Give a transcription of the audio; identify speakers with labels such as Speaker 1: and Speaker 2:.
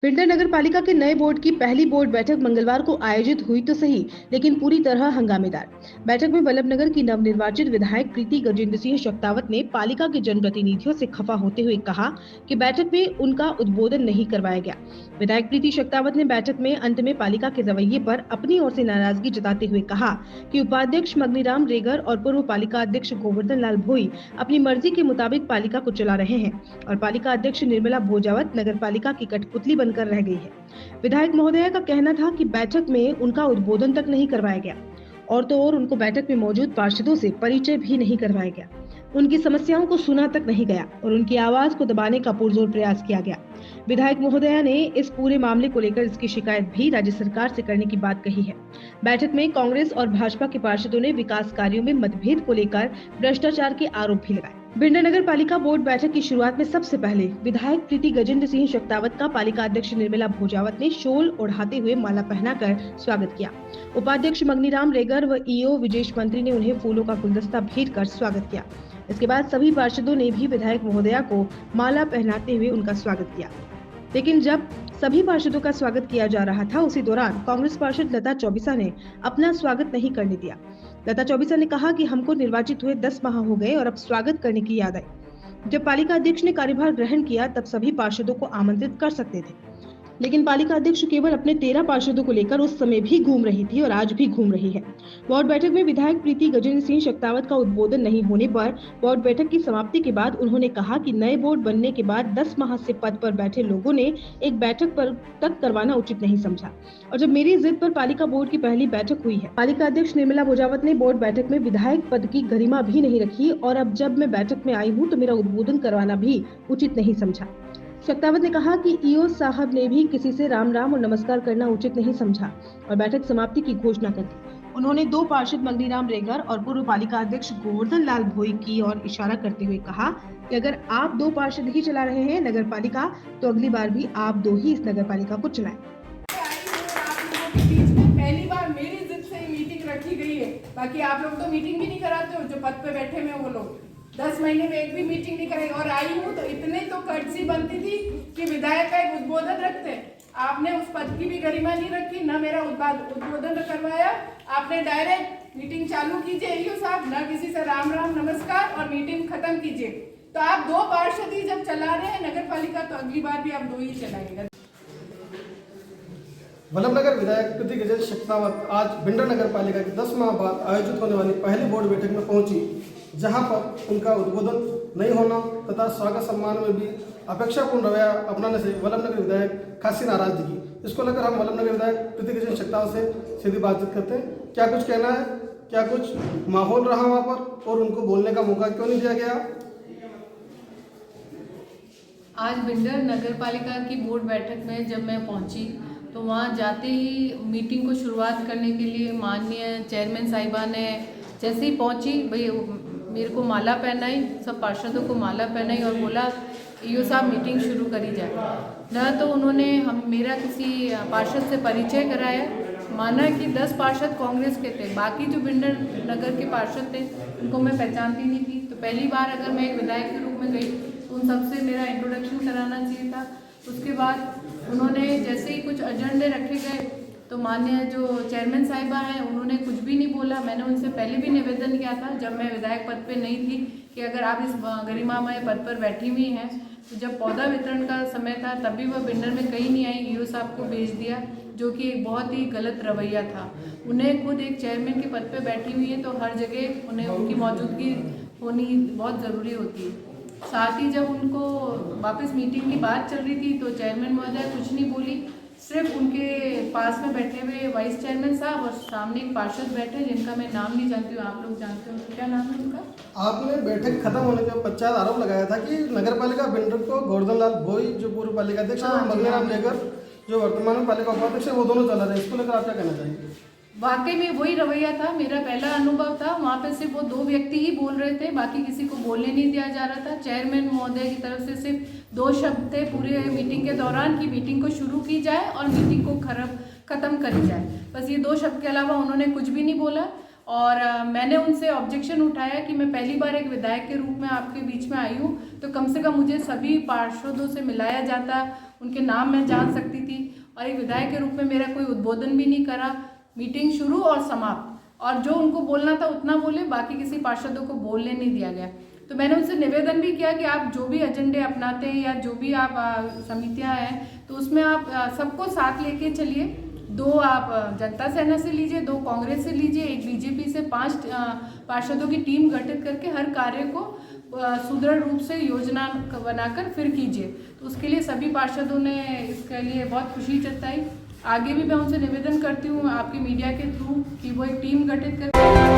Speaker 1: पिंडर नगर पालिका के नए बोर्ड की पहली बोर्ड बैठक मंगलवार को आयोजित हुई तो सही, लेकिन पूरी तरह हंगामेदार। बैठक में वल्लभनगर की नवनिर्वाचित विधायक प्रीति गजेंद्र सिंह शक्तावत ने पालिका के जनप्रतिनिधियों से खफा होते हुए कहा कि बैठक में उनका उद्बोधन नहीं करवाया गया। विधायक प्रीति शक्तावत ने बैठक में अंत में पालिका के रवैये पर अपनी ओर से नाराजगी जताते हुए कहा कि उपाध्यक्ष मग्नीराम रेगर और पूर्व पालिका अध्यक्ष गोवर्धन लाल भोई अपनी मर्जी के मुताबिक पालिका को चला रहे हैं और पालिका अध्यक्ष निर्मला भोजावत नगर पालिका की कठपुतली बनकर रह गई है। विधायक महोदया का कहना था कि बैठक में उनका उद्बोधन तक नहीं करवाया गया और तो और उनको बैठक में मौजूद पार्षदों से परिचय भी नहीं करवाया गया। उनकी समस्याओं को सुना तक नहीं गया और उनकी आवाज को दबाने का पुरजोर प्रयास किया गया। विधायक महोदया ने इस पूरे मामले को लेकर इसकी शिकायत भी राज्य सरकार से करने की बात कही है। बैठक में कांग्रेस और भाजपा के पार्षदों ने विकास कार्यों में मतभेद को लेकर भ्रष्टाचार के आरोप भी लगाए। भिंडर नगर पालिका बोर्ड बैठक की शुरुआत में सबसे पहले विधायक प्रीति गजेंद्र सिंह शक्तावत का पालिका अध्यक्ष निर्मला भोजावत ने शॉल ओढ़ाते हुए माला पहनाकर स्वागत किया। उपाध्यक्ष मग्नीराम रेगर व ईओ विजेश मंत्री ने उन्हें फूलों का गुलदस्ता भेंट कर स्वागत किया। इसके बाद सभी पार्षदों ने भी विधायक महोदया को माला पहनाते हुए उनका स्वागत किया। लेकिन जब सभी पार्षदों का स्वागत किया जा रहा था, उसी दौरान कांग्रेस पार्षद लता चौबीसा ने अपना स्वागत नहीं करने दिया। लता चौबीसा ने कहा कि हमको निर्वाचित हुए 10 माह हो गए और अब स्वागत करने की याद आई। जब पालिका अध्यक्ष ने कार्यभार ग्रहण किया तब सभी पार्षदों को आमंत्रित कर सकते थे, लेकिन पालिका अध्यक्ष केवल अपने 13 पार्षदों को लेकर उस समय भी घूम रही थी और आज भी घूम रही है। बोर्ड बैठक में विधायक प्रीति गजेंद्र सिंह शक्तावत का उद्बोधन नहीं होने पर बोर्ड बैठक की समाप्ति के बाद उन्होंने कहा कि नए बोर्ड बनने के बाद 10 माह से पद पर बैठे लोगों ने एक बैठक पर तक करवाना उचित नहीं समझा और जब मेरी जिद पर पालिका बोर्ड की पहली बैठक हुई है। पालिका अध्यक्ष निर्मला भोजावत ने बोर्ड बैठक में विधायक पद की गरिमा भी नहीं रखी और अब जब मैं बैठक में आई हूँ तो मेरा उद्बोधन करवाना भी उचित नहीं समझा। शक्तावत ने कहा कि ईओ साहब ने भी किसी से राम राम और नमस्कार करना उचित नहीं समझा और बैठक समाप्ति की घोषणा कर दी। उन्होंने 2 पार्षद मग्नीराम रेगर और पूर्व पालिका अध्यक्ष गोवर्धन लाल भोई की ओर इशारा करते हुए कहा कि अगर आप 2 पार्षद ही चला रहे हैं नगर पालिका तो अगली बार भी आप 2 ही इस नगर पालिका को चलाएं।
Speaker 2: पहली बार मेरी जिद से मीटिंग रखी गई है, बाकी आप लोग तो मीटिंग भी नहीं कराते हो। जो पद पे बैठे हुए वो लोग 10 महीने में एक भी मीटिंग नहीं करेंगे और आई हूँ तो इतने तो कर्टसी बनती थी कि विधायक का एक उद्बोधन रखते। आपने उस पद की भी गरिमा नहीं रखी, न मेरा उद्बोधन करवाया। आपने डायरेक्ट मीटिंग चालू कीजिए ईओ साहब, न किसी से राम राम नमस्कार और मीटिंग खत्म कीजिए। तो आप 2 पार्षद ही जब चला रहे हैं नगर पालिका तो अगली बार भी आप 2 ही चलाएंगे।
Speaker 3: वल्लभनगर विधायक प्रीति गजेंद्र शक्तावत आज भिंडर नगर पालिका की 10 माह बाद आयोजित होने वाली पहली बोर्ड बैठक में पहुंची, जहां पर उनका उद्बोधन नहीं होना तथा स्वागत सम्मान में भी अपेक्षापूर्ण रवैया अपनाने से वल्लभनगर विधायक खासी नाराज दिखी। इसको लेकर हम वल्लभनगर विधायक प्रीति गजेंद्र शक्तावत से सीधी बातचीत करते हैं। क्या कुछ कहना है, क्या कुछ माहौल रहा वहाँ पर और उनको बोलने का मौका क्यों नहीं दिया गया?
Speaker 4: आज भिंडर नगर पालिका की बोर्ड बैठक में जब मैं पहुंची तो वहां जाते ही मीटिंग को शुरुआत करने के लिए माननीय चेयरमैन साहिबा ने जैसे ही पहुंची भाई मेरे को माला पहनाई, सब पार्षदों को माला पहनाई और बोला ईओ साहब मीटिंग शुरू करी जाए। न तो उन्होंने मेरा किसी पार्षद से परिचय कराया, माना कि 10 पार्षद कांग्रेस के थे, बाकी जो भिंडर नगर के पार्षद थे उनको मैं पहचानती नहीं थी। तो पहली बार अगर मैं एक विधायक के रूप में गई तो उन सबसे मेरा इंट्रोडक्शन कराना चाहिए था। उसके बाद उन्होंने जैसे ही कुछ एजेंडे रखे गए तो माननीय जो चेयरमैन साहिबा हैं उन्होंने कुछ भी नहीं बोला। मैंने उनसे पहले भी निवेदन किया था जब मैं विधायक पद पे नहीं थी कि अगर आप इस गरिमामय पद पर बैठी हुई हैं तो जब पौधा वितरण का समय था तब भी वह भिंडर में कहीं नहीं आई, ईओ साहब को भेज दिया, जो कि एक बहुत ही गलत रवैया था। उन्हें खुद एक चेयरमैन के पद पे बैठी हुई है तो हर जगह उन्हें उनकी मौजूदगी होनी बहुत ज़रूरी होती है। साथ ही जब उनको वापस मीटिंग की बात चल रही थी तो चेयरमैन महोदय कुछ नहीं बोली, सिर्फ उनके पास में बैठे हुए वाइस चेयरमैन साहब और सामने एक पार्षद बैठे जिनका मैं नाम नहीं जानती हूँ, आप लोग जानते हो तो क्या नाम है उनका?
Speaker 3: आपने बैठक खत्म होने के पश्चात आरोप लगाया था कि नगर पालिका भिंडर को गोवर्धन लाल भोई जो पूर्व पालिका अध्यक्ष और मग्नीराम रेगर जो वर्तमान में पालिका उपाध्यक्ष है वो दोनों चला रहे हैं। इसको लेकर आप क्या कहना चाहेंगे?
Speaker 4: वाकई में वही रवैया था, मेरा पहला अनुभव था। वहाँ पे सिर्फ वो 2 व्यक्ति ही बोल रहे थे, बाकी किसी को बोलने नहीं दिया जा रहा था। चेयरमैन महोदय की तरफ से सिर्फ 2 शब्द थे पूरे मीटिंग के दौरान कि मीटिंग को शुरू की जाए और मीटिंग को खत्म करी जाए। बस ये 2 शब्द के अलावा उन्होंने कुछ भी नहीं बोला। और मैंने उनसे ऑब्जेक्शन उठाया कि मैं पहली बार एक विधायक के रूप में आपके बीच में आई हूँ तो कम से कम मुझे सभी पार्षदों से मिलाया जाता, उनके नाम मैं जान सकती थी, और एक विधायक के रूप में मेरा कोई उद्बोधन भी नहीं करा। मीटिंग शुरू और समाप्त, और जो उनको बोलना था उतना बोले, बाकी किसी पार्षदों को बोलने नहीं दिया गया। तो मैंने उनसे निवेदन भी किया कि आप जो भी एजेंडे अपनाते हैं या जो भी आप समितियां हैं, तो उसमें आप सबको साथ लेके चलिए। 2 आप जनता सेना से लीजिए, 2 कांग्रेस से लीजिए, 1 बीजेपी से, 5 पार्षदों की टीम गठित करके हर कार्य को सुदृढ़ रूप से योजना बनाकर फिर कीजिए। तो उसके लिए सभी पार्षदों ने इसके लिए बहुत खुशी जताई। आगे भी मैं उनसे निवेदन करती हूँ आपके मीडिया के थ्रू कि वो एक टीम गठित करके